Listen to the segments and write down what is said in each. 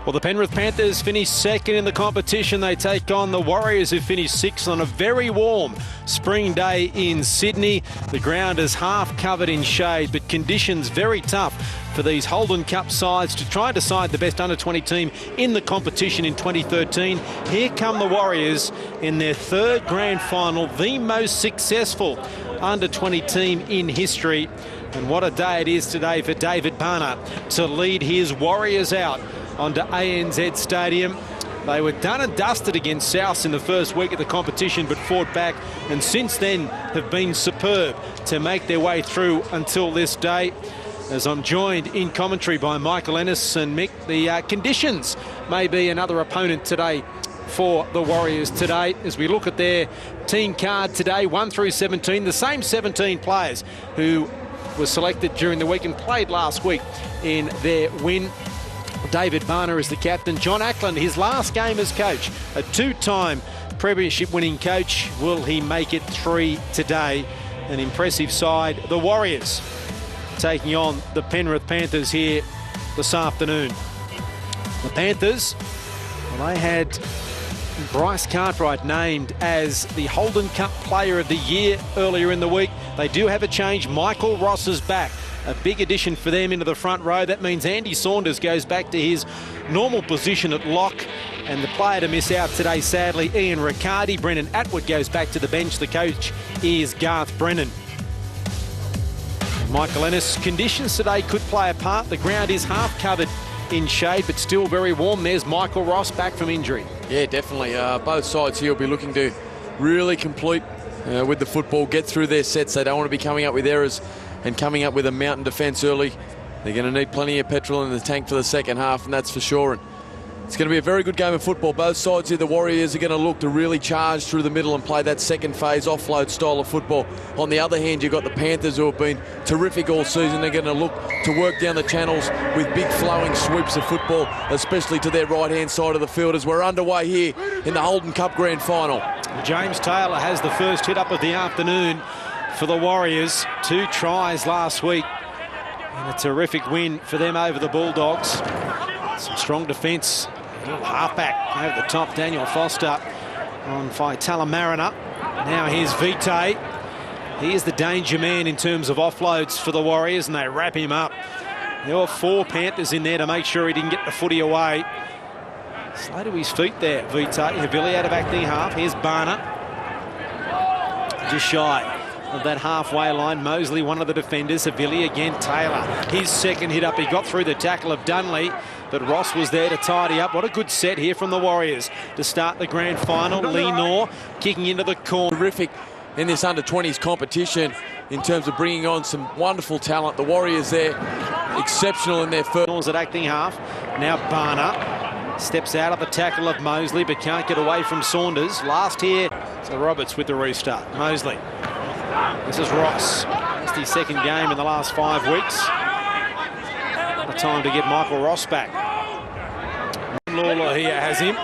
Well, the Penrith Panthers finished second in the competition. They take on the Warriors, who finished sixth on a very warm spring day in Sydney. The ground is half covered in shade, but conditions very tough for these Holden Cup sides to try and decide the best under-20 team in the competition in 2013. Here come the Warriors in their third grand final, the most successful under-20 team in history. And what a day it is today for David Barner to lead his Warriors out onto ANZ Stadium. They were done and dusted against South in the first week of the competition, but fought back, and since then have been superb to make their way through until this day. As I'm joined in commentary by Michael Ennis and Mick, the conditions may be another opponent today for the Warriors today. As we look at their team card today, 1 through 17, the same 17 players who were selected during the week and played last week in their win. David Barner is the captain. John Ackland, his last game as coach, a two-time premiership winning coach. Will he make it 3 today? An impressive side. The Warriors taking on the Penrith Panthers here this afternoon. The Panthers, well, they had Bryce Cartwright named as the Holden Cup Player of the Year earlier in the week. They do have a change. Michael Ross is back. A big addition for them into the front row. That means Andy Saunders goes back to his normal position at lock. And the player to miss out today, sadly, Ian Riccardi. Brendan Atwood goes back to the bench. The coach is Garth Brennan. Michael Ennis, conditions today could play a part. The ground is half covered in shade, but still very warm. There's Michael Ross back from injury. Yeah, definitely. Both sides here will be looking to really complete with the football, get through their sets. They don't want to be coming up with errors and coming up with a mountain defence early. They're going to need plenty of petrol in the tank for the second half, and that's for sure. And it's going to be a very good game of football. Both sides here, the Warriors are going to look to really charge through the middle and play that second phase offload style of football. On the other hand, you've got the Panthers, who have been terrific all season. They're going to look to work down the channels with big flowing sweeps of football, especially to their right-hand side of the field, as we're underway here in the Holden Cup Grand Final. James Taylor has the first hit up of the afternoon for the Warriors. 2 tries last week, and a terrific win for them over the Bulldogs. Some strong defence. Halfback over the top, Daniel Foster on Vitala Mariner. Now here's Vitae. He is the danger man in terms of offloads for the Warriors, and they wrap him up. There were 4 Panthers in there to make sure he didn't get the footy away. Slow to his feet there, Vitae. Havili out of acting half. Here's Barner. Just shy of that halfway line. Mosley, one of the defenders. Havili again. Taylor, his second hit up. He got through the tackle of Dunley, but Ross was there to tidy up. What a good set here from the Warriors to start the grand final. Lenore kicking into the corner. Terrific in this under-20s competition in terms of bringing on some wonderful talent. The Warriors there, exceptional in their first. At acting half. Now Barner steps out of the tackle of Mosley, but can't get away from Saunders. Last here, so Roberts with the restart. Mosley. This is Ross. It's his second game in the last 5 weeks. What a time to get Michael Ross back. Lawler here has him.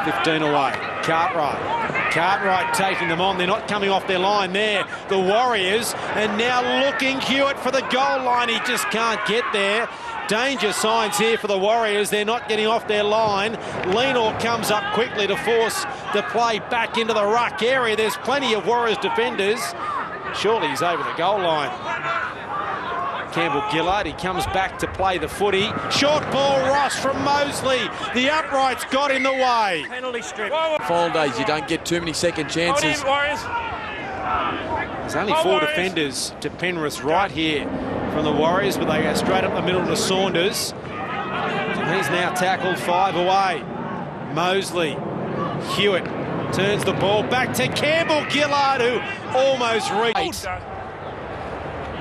15 away. Cartwright taking them on. They're not coming off their line there, the Warriors. And now looking Hewitt for the goal line. He just can't get there. Danger signs here for the Warriors. They're not getting off their line. Lenore comes up quickly to force the play back into the ruck area. There's plenty of Warriors defenders. Surely he's over the goal line. Campbell Gillard, he comes back to play the footy. Short ball, Ross from Mosley. The uprights got in the way. Penalty strip. Final days, you don't get too many second chances. There's only 4 defenders to Penrith's right here from the Warriors, but they go straight up the middle to Saunders. And he's now tackled 5 away. Mosley, Hewitt turns the ball back to Campbell Gillard, who almost reached.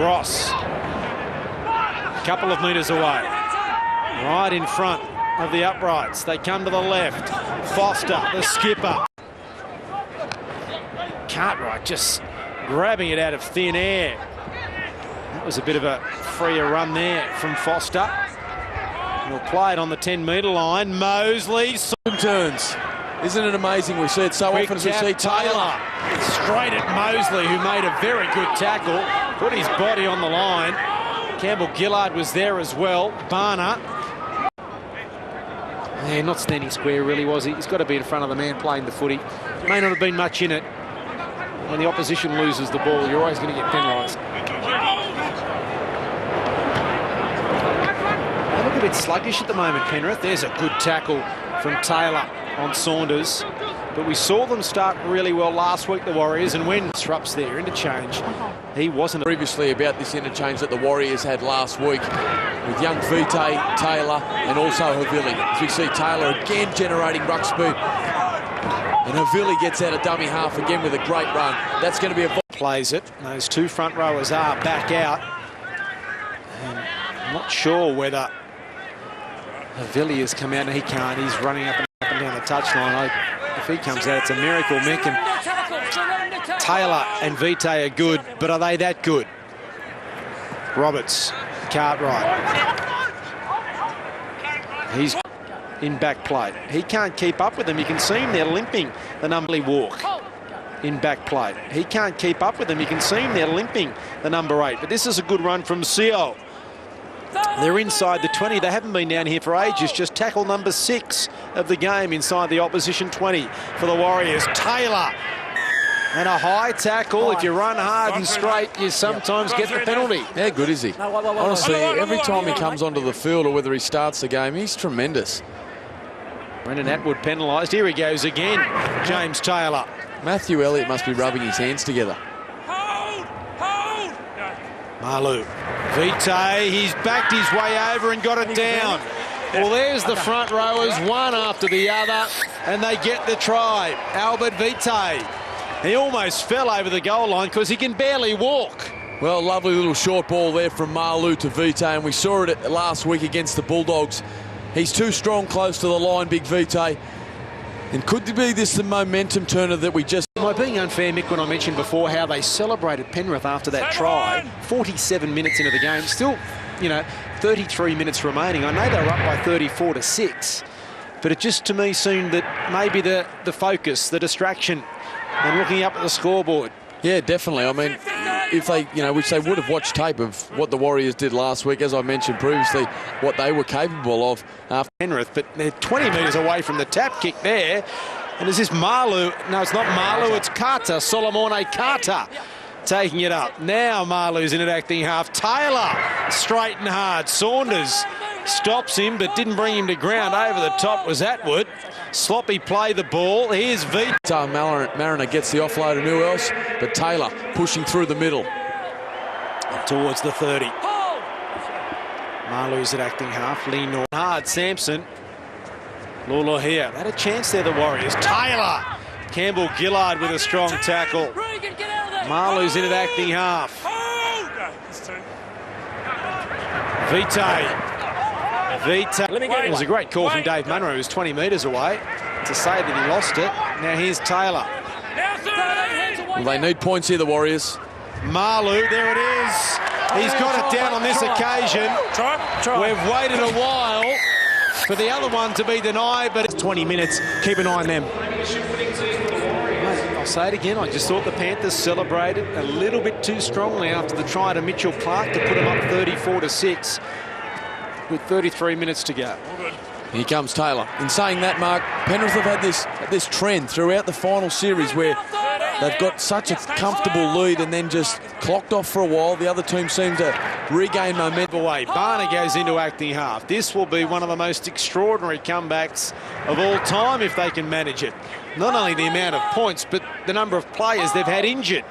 Ross, a couple of metres away, right in front of the uprights. They come to the left. Foster, the skipper. Cartwright just grabbing it out of thin air. That was a bit of a freer run there from Foster. He'll play it on the 10-metre line. Mosley. Turns. Isn't it amazing? We see it so often as we see Taylor. Straight at Mosley, who made a very good tackle. Put his body on the line. Campbell Gillard was there as well. Barner Yeah, not standing square really, was he? He's got to be in front of the man playing the footy. May not have been much in it. When the opposition loses the ball, you're always going to get penalised. They look a bit sluggish at the moment, Penrith. There's a good tackle from Taylor on Saunders. But we saw them start really well last week, the Warriors, and when disrupts their interchange, he wasn't. Previously about this interchange that the Warriors had last week with young Vitae, Taylor and also Havili. As we see Taylor again generating ruck speed. And Havili gets out of dummy half again with a great run. That's going to be a... Plays it. Those two front rowers are back out. And I'm not sure whether Havili has come out. He can't. He's running up and down the touchline. If he comes out, it's a miracle, Mick. And Taylor and Vitae are good, but are they that good? Roberts, Cartwright. He's in back play. He can't keep up with them. You can see him there limping. The number walk in back play. He can't keep up with them. You can see him there limping, the number 8. But this is a good run from Seo. They're inside the 20. They haven't been down here for ages. Just tackle number 6 of the game inside the opposition 20 for the Warriors. Taylor. And a high tackle. If you run hard and straight, you sometimes get the penalty. How good is he? Honestly, every time he comes onto the field or whether he starts the game, he's tremendous. Brendan Atwood penalised. Here he goes again. James Taylor. Matthew Elliott must be rubbing his hands together. Malu. Vitae, he's backed his way over and got it down. Well, there's the front rowers, one after the other, and they get the try. Albert Vitae. He almost fell over the goal line because he can barely walk. Well, lovely little short ball there from Malu to Vitae, and we saw it last week against the Bulldogs. He's too strong close to the line, big Vitae. And could be this the momentum turner that we just... Am I being unfair, Mick, when I mentioned before how they celebrated Penrith after that try? 47 minutes into the game. Still, 33 minutes remaining. I know they were up by 34-6. But it just, to me, seemed that maybe the focus, the distraction, and looking up at the scoreboard. Yeah, definitely. I mean, if they, which they would have watched tape of what the Warriors did last week, as I mentioned previously, what they were capable of after Penrith, but they're 20 metres away from the tap kick there. And is this Malu? No, it's not Malu, it's Carter, Solomone Carter taking it up. Now Malu's in at acting half. Taylor, straight and hard. Saunders stops him, but didn't bring him to ground. Over the top was Atwood. Sloppy play the ball. Here's Vitae. Mariner gets the offload, and who else? But Taylor pushing through the middle. Towards the 30. Malu's at acting half. Lean hard. Sampson. Lolo here. They had a chance there, the Warriors. Taylor. Campbell Gillard with a strong tackle. Malu's in at acting half. Vitae. It was a great call from Dave Munro, who was 20 metres away, to say that he lost it. Now here's Taylor. Well, they need points here, the Warriors. Malu, there it is. He's got it down on this occasion. We've waited a while for the other one to be denied, but it's 20 minutes. Keep an eye on them. I'll say it again. I just thought the Panthers celebrated a little bit too strongly after the try to Mitchell Clark to put them up 34-6 with 33 minutes to go. Here comes Taylor. In saying that, Mark, Penrith have had this trend throughout the final series where they've got such a comfortable lead and then just clocked off for a while. The other team seem to regain momentum. Away. Barner goes into acting half. This will be one of the most extraordinary comebacks of all time if they can manage it. Not only the amount of points, but the number of players they've had injured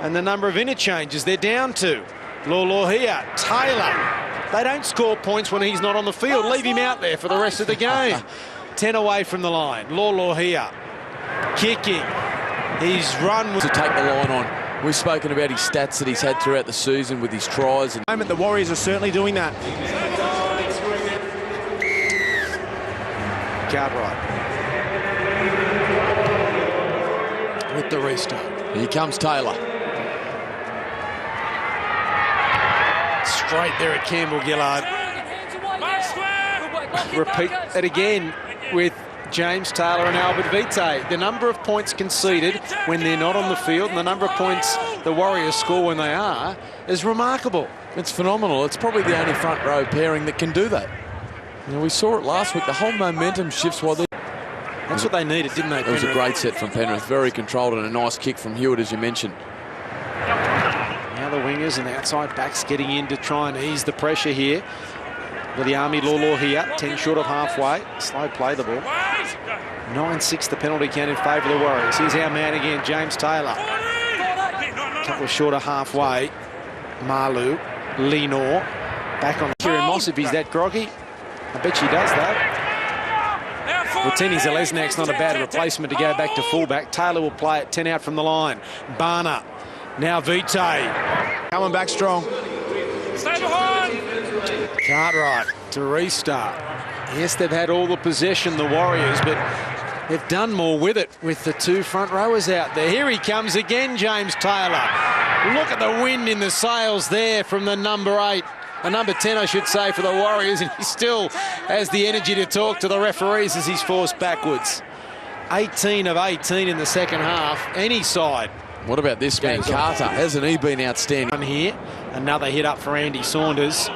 and the number of interchanges they're down to. Lolo here, Taylor. They don't score points when he's not on the field. Leave him out there for the rest of the game. 10 away from the line. Lolo here, kicking. He's run to take the line on. We've spoken about his stats that he's had throughout the season with his tries. At the moment, the Warriors are certainly doing that. Cartwright with the restart. Here comes Taylor. Straight there at Campbell Gillard. Repeat that again with James Taylor and Albert Vitae. The number of points conceded when they're not on the field and the number of points the Warriors score when they are is remarkable. It's phenomenal. It's probably the only front row pairing that can do that. Now, we saw it last week. The whole momentum shifts while they... That's what they needed, didn't they? It was a great set from Penrith. Very controlled and a nice kick from Hewitt, as you mentioned. Now the wingers and the outside backs getting in to try and ease the pressure here. With the Army Law here, 10 short of halfway. Slow play the ball. 9-6 the penalty count in favour of the Warriors. Here's our man again, James Taylor. Couple of short of halfway. Malu, Lenore, back on Kieran Moss if he's that groggy. I bet she does though. Rotini Zalesnak's not a bad replacement to go back to fullback. Taylor will play it 10 out from the line. Barner, now Vitae. Coming back strong. Stay behind. Cartwright to restart. Yes, they've had all the possession, the Warriors, but they've done more with it with the two front rowers out there. Here he comes again, James Taylor. Look at the wind in the sails there from the number 8. A number 10, I should say, for the Warriors, and he still has the energy to talk to the referees as he's forced backwards. 18 of 18 in the second half, any side. What about this man, Carter? Hasn't he been outstanding? Here, another hit up for Andy Saunders.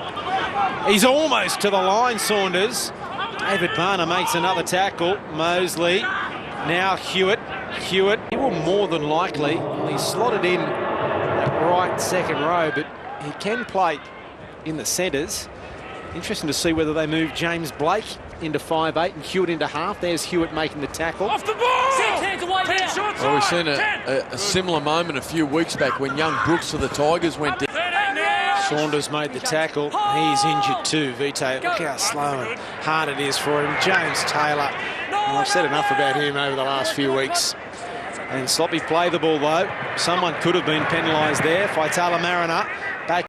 He's almost to the line, Saunders. David Barner makes another tackle. Mosley, now Hewitt. Hewitt, he will more than likely, he's slotted in that right second row, but he can play in the centres. Interesting to see whether they move James Blake into 5'8" and Hewitt into half. There's Hewitt making the tackle. Off the ball! 6 hands away now. Well, we've seen a similar moment a few weeks back when young Brooks for the Tigers went down. Saunders made the tackle. He's injured too, Vitae. Look how slow and hard it is for him. James Taylor. Well, I've said enough about him over the last few weeks. And sloppy play the ball though. Someone could have been penalised there. Faitala Mariner back.